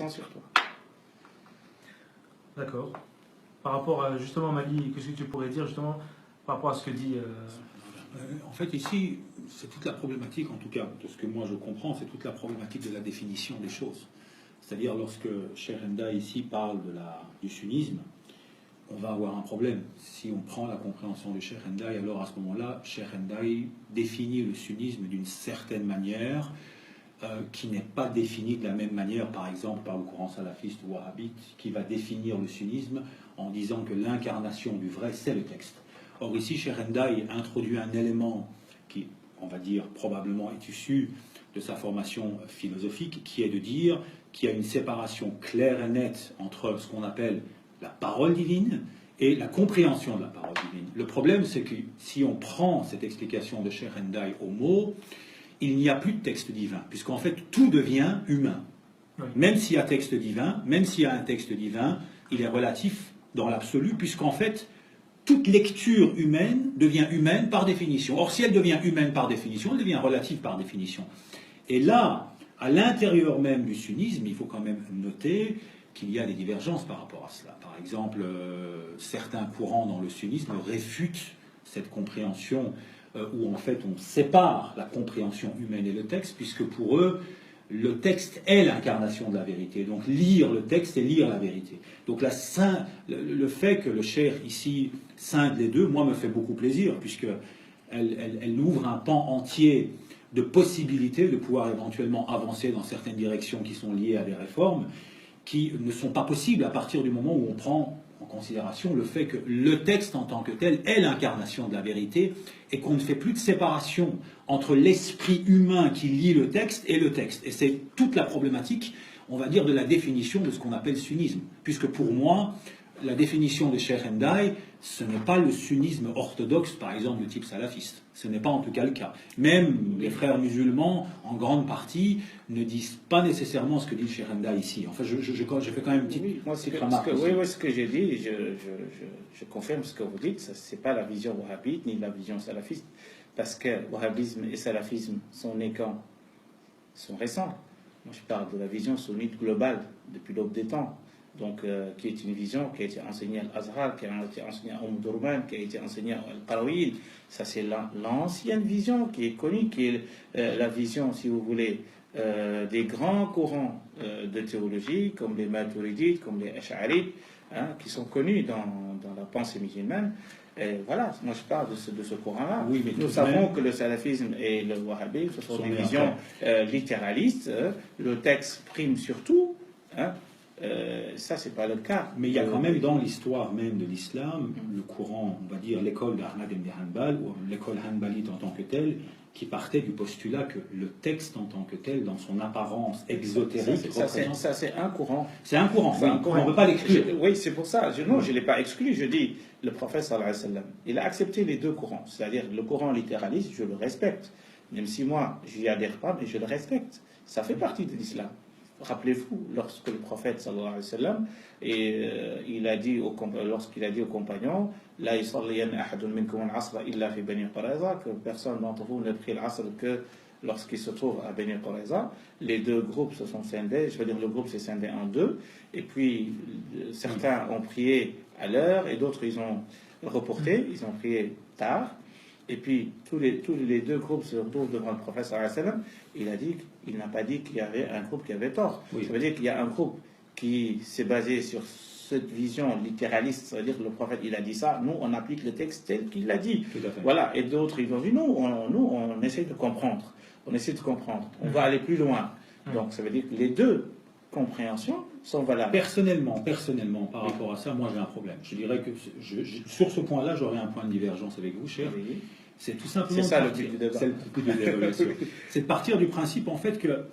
sur toi. D'accord. Par rapport à, justement, Mali, qu'est-ce que tu pourrais dire justement par rapport à ce que dit... En fait, ici, c'est toute la problématique, en tout cas, de ce que moi je comprends, c'est toute la problématique de la définition des choses. C'est-à-dire, lorsque Cheikh Enda ici parle du sunnisme, on va avoir un problème. Si on prend la compréhension de Cheikh Enda, alors à ce moment-là, Cheikh Enda définit le sunnisme d'une certaine manière, qui n'est pas définie de la même manière, par exemple, par le courant salafiste ou wahhabite, qui va définir le sunnisme en disant que l'incarnation du vrai, c'est le texte. Or ici, Cheikh Enda introduit un élément qui, on va dire, probablement est issu de sa formation philosophique, qui est de dire qu'il y a une séparation claire et nette entre ce qu'on appelle la parole divine et la compréhension de la parole divine. Le problème, c'est que si on prend cette explication de Cheikh Enda au mot, il n'y a plus de texte divin, puisqu'en fait, tout devient humain. Oui. Même s'il y a texte divin, même s'il y a un texte divin, il est relatif dans l'absolu, puisqu'en fait, toute lecture humaine devient humaine par définition. Or, si elle devient humaine par définition, elle devient relative par définition. Et là, à l'intérieur même du sunnisme, il faut quand même noter qu'il y a des divergences par rapport à cela. Par exemple, certains courants dans le sunnisme réfutent cette compréhension où en fait on sépare la compréhension humaine et le texte, puisque pour eux, le texte est l'incarnation de la vérité. Donc lire le texte, c'est lire la vérité. Donc le fait que le cheikh ici scinde les deux, moi, me fait beaucoup plaisir, puisque elle ouvre un pan entier de possibilités de pouvoir éventuellement avancer dans certaines directions qui sont liées à des réformes, qui ne sont pas possibles à partir du moment où on prend en considération le fait que le texte en tant que tel est l'incarnation de la vérité et qu'on ne fait plus de séparation entre l'esprit humain qui lit le texte et le texte. Et c'est toute la problématique, on va dire, de la définition de ce qu'on appelle sunnisme. Puisque pour moi, la définition de Cheikh Enda, ce n'est pas le sunnisme orthodoxe, par exemple, de type salafiste. Ce n'est pas en tout cas le cas. Même les frères musulmans, en grande partie, ne disent pas nécessairement ce que dit Cheikh Enda ici. Enfin, je fais quand même une petite, remarque. Oui, ce que j'ai dit, je confirme ce que vous dites. Ce n'est pas la vision wahhabite ni la vision salafiste. Parce que wahhabisme et salafisme sont nés quand ? Sont récents. Moi, je parle de la vision sunnite globale, depuis l'aube des temps. Donc, qui est une vision qui a été enseignée à l'Azhar, qui a été enseignée à Durban, qui a été enseignée à Al-Qarawil. Ça, c'est l'ancienne vision qui est connue, qui est la vision, si vous voulez, des grands courants de théologie, comme les Maturidites, comme les Ash'arites, hein, qui sont connus dans la pensée musulmane. Et voilà, moi je parle de ce courant-là. Oui, mais nous savons que le salafisme et le wahhabisme, ce sont des visions littéralistes. Le texte prime surtout. Hein. Ça, c'est pas le cas. Mais il y a quand même dans l'histoire même de l'islam, le courant, on va dire l'école d'Ahmad ibn Hanbal, ou l'école hanbalite en tant que telle, qui partait du postulat que le texte en tant que tel, dans son apparence exotérique, ça c'est un courant. C'est un courant, oui, on ne peut pas l'exclure. Oui, c'est pour ça. Non, je ne l'ai pas exclu. Je dis, le prophète sallallahu alayhi wa sallam, il a accepté les deux courants. C'est-à-dire, le courant littéraliste, je le respecte. Même si moi, je n'y adhère pas, mais je le respecte. Ça fait partie de l'islam. Rappelez-vous, lorsque le prophète sallallahu alayhi wa sallam, lorsqu'il a dit aux compagnons, la yusalliyanna ahadun minkum al-asra illa fi Bani Qurayza, que personne d'entre vous ne prie l'asr que lorsqu'il se trouve à Bani Qurayza. Les deux groupes se sont scindés, je veux dire le groupe s'est scindé en deux, et puis certains ont prié à l'heure et d'autres ils ont reporté, ils ont prié tard. Et puis, tous les deux groupes se retrouvent devant le prophète sallallahu alayhi wa sallam. Il n'a pas dit qu'il y avait un groupe qui avait tort. Oui. Ça veut dire qu'il y a un groupe qui s'est basé sur cette vision littéraliste. Ça veut dire que le prophète, il a dit ça. Nous, on applique le texte tel qu'il l'a dit. Voilà. Et d'autres, ils ont dit, on essaie de comprendre. On essaie de comprendre. On va aller plus loin. Donc, ça veut dire que les deux compréhensions sont valables. Personnellement, par rapport à ça, moi j'ai un problème. Je dirais que sur ce point-là, j'aurais un point de divergence avec vous, cher. Oui. C'est tout simplement c'est ça le but du débat. C'est le but de l'évaluation. C'est de partir du principe en fait que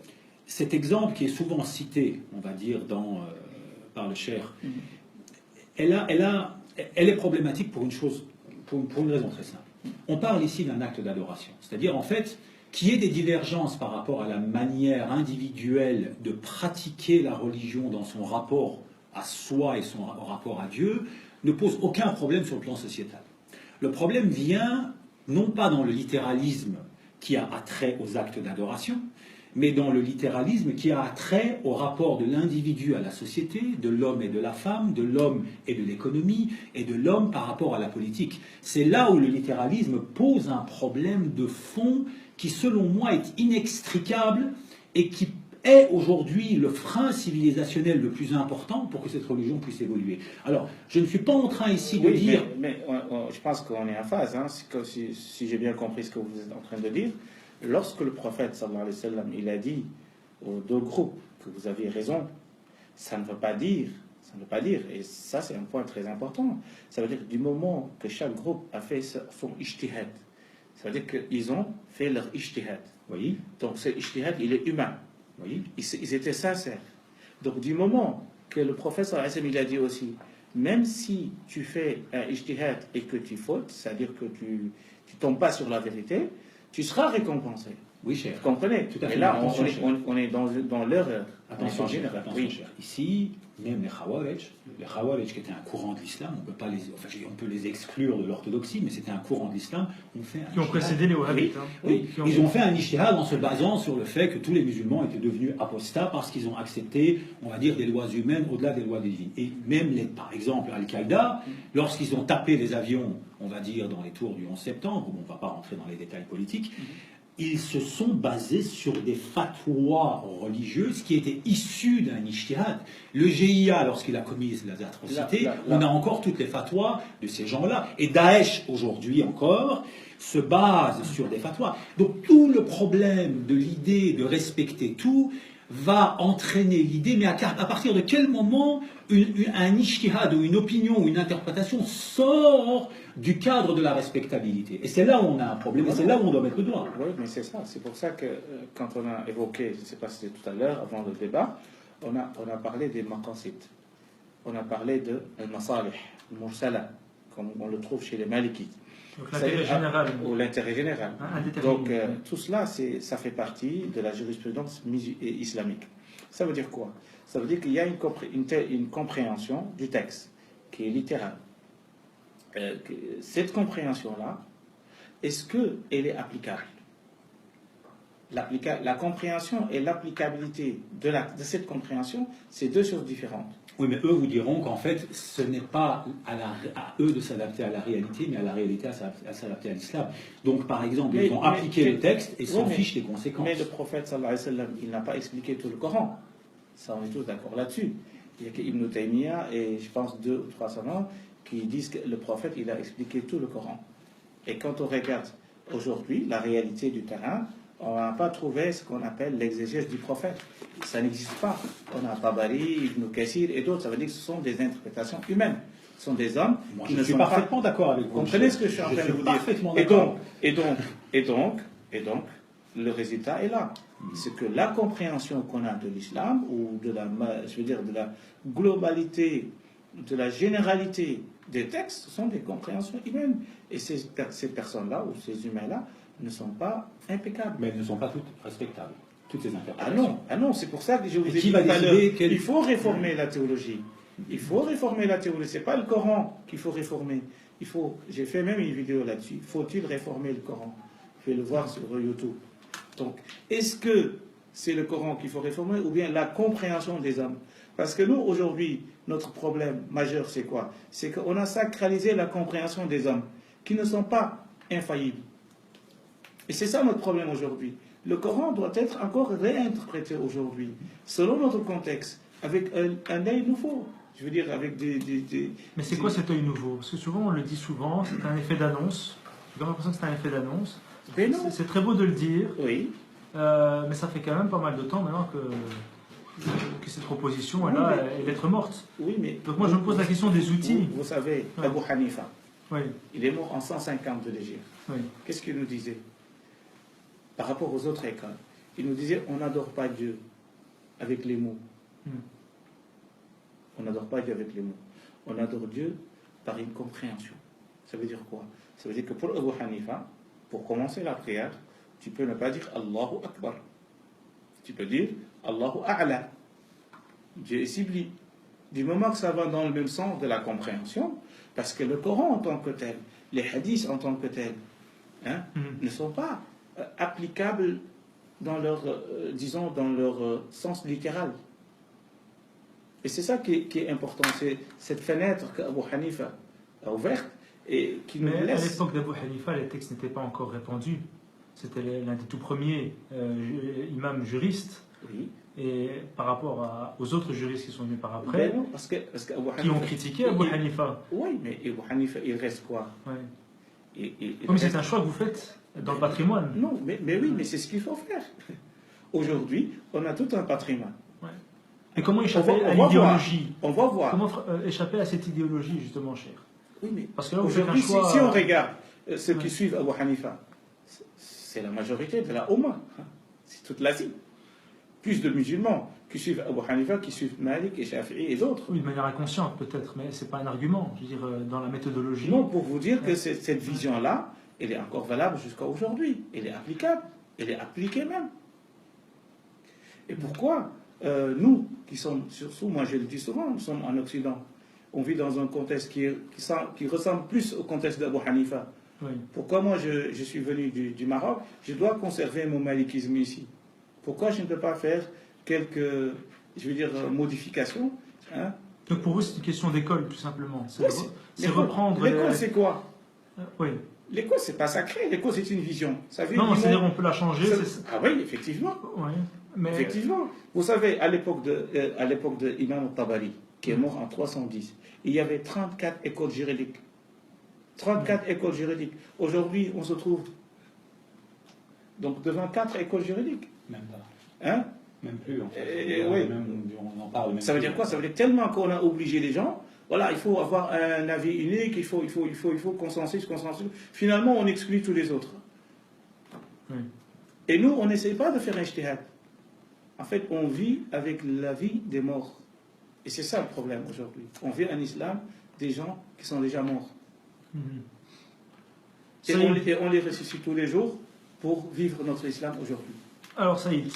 cet exemple qui est souvent cité, on va dire, par le cher, elle est problématique pour une raison très simple. On parle ici d'un acte d'adoration, c'est-à-dire en fait qu'il y ait des divergences par rapport à la manière individuelle de pratiquer la religion dans son rapport à soi et son rapport à Dieu ne pose aucun problème sur le plan sociétal. Le problème vient non pas dans le littéralisme qui a attrait aux actes d'adoration, mais dans le littéralisme qui a trait au rapport de l'individu à la société, de l'homme et de la femme, de l'homme et de l'économie, et de l'homme par rapport à la politique. C'est là où le littéralisme pose un problème de fond qui, selon moi, est inextricable et qui est aujourd'hui le frein civilisationnel le plus important pour que cette religion puisse évoluer. Alors, je ne suis pas en train ici de dire... Mais je pense qu'on est en phase, hein, si j'ai bien compris ce que vous êtes en train de dire. Lorsque le prophète, sallallahu alayhi wa sallam, il a dit aux deux groupes que vous avez raison, ça ne veut pas dire, et ça c'est un point très important, ça veut dire que du moment que chaque groupe a fait son ijtihad, ça veut dire qu'ils ont fait leur ijtihad. Oui. Donc ce ijtihad, il est humain. Oui. Ils étaient sincères. Donc du moment que le prophète sallallahu alayhi wa sallam, il a dit aussi, même si tu fais un ijtihad et que tu fautes, c'est-à-dire que tu tombes pas sur la vérité, tu seras récompensé. Oui, cher. Vous comprenez? Tout à fait. Et là, on est dans l'erreur. Attention, cher. Oui. Ici, même les Khawarij qui étaient un courant de l'islam, on peut les exclure de l'orthodoxie, mais c'était un courant de l'islam, qui ont précédé les Wahhabites. Oui. Ils ont fait un ijtihad en se basant sur le fait que tous les musulmans étaient devenus apostats parce qu'ils ont accepté, on va dire, des lois humaines au-delà des lois divines. Et même, par exemple, Al-Qaïda, lorsqu'ils ont tapé les avions, on va dire, dans les tours du 11 septembre, où on ne va pas rentrer dans les détails politiques, ils se sont basés sur des fatwas religieuses qui étaient issues d'un ijtihad. Le GIA, lorsqu'il a commis les atrocités, on a encore toutes les fatwas de ces gens-là. Et Daesh, aujourd'hui encore, se base sur des fatwas. Donc tout le problème de l'idée de respecter tout va entraîner l'idée, mais à partir de quel moment un ijtihad ou une opinion ou une interprétation sort du cadre de la respectabilité. Et c'est là où on a un problème, et c'est là où on doit mettre le doigt. Oui, mais c'est ça. C'est pour ça que quand on a évoqué, je ne sais pas si c'était tout à l'heure, avant le débat, on a parlé des maqasid. On a parlé de al-masalih, al-mursala, comme on le trouve chez les malikites. Donc l'intérêt général. Ou l'intérêt général. Donc tout cela, ça fait partie de la jurisprudence islamique. Ça veut dire quoi? Ça veut dire qu'il y a une compréhension du texte qui est littérale. Cette compréhension-là, est-ce qu'elle est applicable? La compréhension et l'applicabilité de cette compréhension, c'est deux choses différentes. Oui, mais eux vous diront qu'en fait, ce n'est pas à eux de s'adapter à la réalité, mais à la réalité à s'adapter à l'islam. Donc, par exemple, ils vont appliquer le texte et s'en fichent des conséquences. Mais le prophète, sallallahu alayhi wa sallam, il n'a pas expliqué tout le Coran. Ça, on est tous d'accord là-dessus. Il y a Ibn Taymiyyah et je pense 2 ou 3 savants qui disent que le prophète, il a expliqué tout le Coran. Et quand on regarde aujourd'hui la réalité du terrain, on n'a pas trouvé ce qu'on appelle l'exégèse du prophète. Ça n'existe pas. On a Tabari, Ibn Kathir et d'autres. Ça veut dire que ce sont des interprétations humaines. Ce sont des hommes qui ne sont pas... Je suis parfaitement d'accord avec vous. Vous comprenez ce que je suis en train de vous dire? Et donc, le résultat est là. C'est que la compréhension qu'on a de l'islam, ou de la globalité, de la généralité des textes, ce sont des compréhensions humaines. Et ces personnes-là, ou ces humains-là, ne sont pas impeccables. Mais elles ne sont pas toutes respectables, toutes ces interprétations. Ah non, c'est pour ça que je vous ai dit tout à l'heure, il faut réformer la théologie. Il faut réformer la théologie. C'est pas le Coran qu'il faut réformer. J'ai fait même une vidéo là-dessus. Faut-il réformer le Coran? Je vais le voir sur YouTube. Donc, est-ce que c'est le Coran qu'il faut réformer ou bien la compréhension des hommes? Parce que nous, aujourd'hui, notre problème majeur, c'est quoi? C'est qu'on a sacralisé la compréhension des hommes, qui ne sont pas infaillibles. Et c'est ça notre problème aujourd'hui. Le Coran doit être encore réinterprété aujourd'hui, selon notre contexte, avec un œil nouveau. Je veux dire, avec Mais c'est quoi cet œil nouveau? Parce que souvent, on le dit souvent, c'est un effet d'annonce. J'ai l'impression que c'est un effet d'annonce. C'est très beau de le dire, oui. Mais ça fait quand même pas mal de temps maintenant que cette proposition elle est lettre morte. Oui, mais donc moi je me pose la question des outils. Vous savez, Abu Hanifa, oui. Il est mort en 150 de l'Hégire. Oui. Qu'est-ce qu'il nous disait par rapport aux autres écoles? Il nous disait on n'adore pas Dieu avec les mots. On n'adore pas Dieu avec les mots. On adore Dieu par une compréhension. Ça veut dire quoi? Ça veut dire que pour Abu Hanifa, pour commencer la prière, tu peux ne pas dire Allahu Akbar. Tu peux dire Allahu A'la. Dieu est sublime. Du moment que ça va dans le même sens de la compréhension, parce que le Coran en tant que tel, les hadiths en tant que tels, ne sont pas applicables dans leur, disons, dans leur sens littéral. Et c'est ça qui est important, c'est cette fenêtre qu'Abu Hanifa a ouverte et qui nous Mais laisse... à l'époque d'Abu Hanifa, les textes n'étaient pas encore répandus. C'était l'un des tout premiers imams juristes. Oui. Et par rapport aux autres juristes qui sont venus par après, Ben non, parce que qui ont critiqué Abu Hanifa. Oui, mais Abu Hanifa, il reste quoi? Ouais. Comme c'est un choix que vous faites dans le patrimoine. Non, mais oui, mais c'est ce qu'il faut faire. Aujourd'hui, on a tout un patrimoine. Ouais. Et comment échapper à l'idéologie? On va voir. Comment échapper à cette idéologie, justement, cher? Oui, mais parce que là, vous faites un choix... si on regarde ceux qui suivent Abu Hanifa, c'est la majorité de la Oumma. C'est toute l'Asie. Plus de musulmans qui suivent Abu Hanifa, qui suivent Malik et Shafi'i et d'autres. Oui, de manière inconsciente peut-être, mais ce n'est pas un argument. Je veux dire, dans la méthodologie... Non, pour vous dire que cette vision-là, elle est encore valable jusqu'à aujourd'hui. Elle est applicable. Elle est appliquée même. Et pourquoi nous, qui sommes, surtout, moi je le dis souvent, nous sommes en Occident, on vit dans un contexte qui ressemble plus au contexte d'Abu Hanifa. Oui. Pourquoi moi je suis venu du Maroc, je dois conserver mon malikisme ici? Pourquoi je ne peux pas faire quelques, je veux dire, modifications, hein? Donc pour vous, c'est une question d'école, tout simplement. Oui, c'est reprendre... L'école, c'est quoi? Oui. L'école, c'est pas sacré. L'école, c'est une vision. Ça veut non, c'est-à-dire on peut la changer. Ah oui, effectivement. Oui, mais... Effectivement. Vous savez, à l'époque de Imam al-Tabari, qui est mort en 310, il y avait 34 écoles juridiques. 34 écoles juridiques. Aujourd'hui, on se trouve donc devant 4 écoles juridiques. Même pas. Hein? Même plus, en fait. Oui. On en parle même ça veut plus. dire quoi? Ça veut dire tellement qu'on a obligé les gens. Voilà, il faut avoir un avis unique, il faut consensus. Finalement, on exclut tous les autres. Oui. Et nous, on n'essaie pas de faire un ijtihad. En fait, on vit avec la vie des morts. Et c'est ça le problème aujourd'hui. On vit en islam des gens qui sont déjà morts. Mm-hmm. Et on les ressuscite tous les jours pour vivre notre islam aujourd'hui. Alors, Saïd,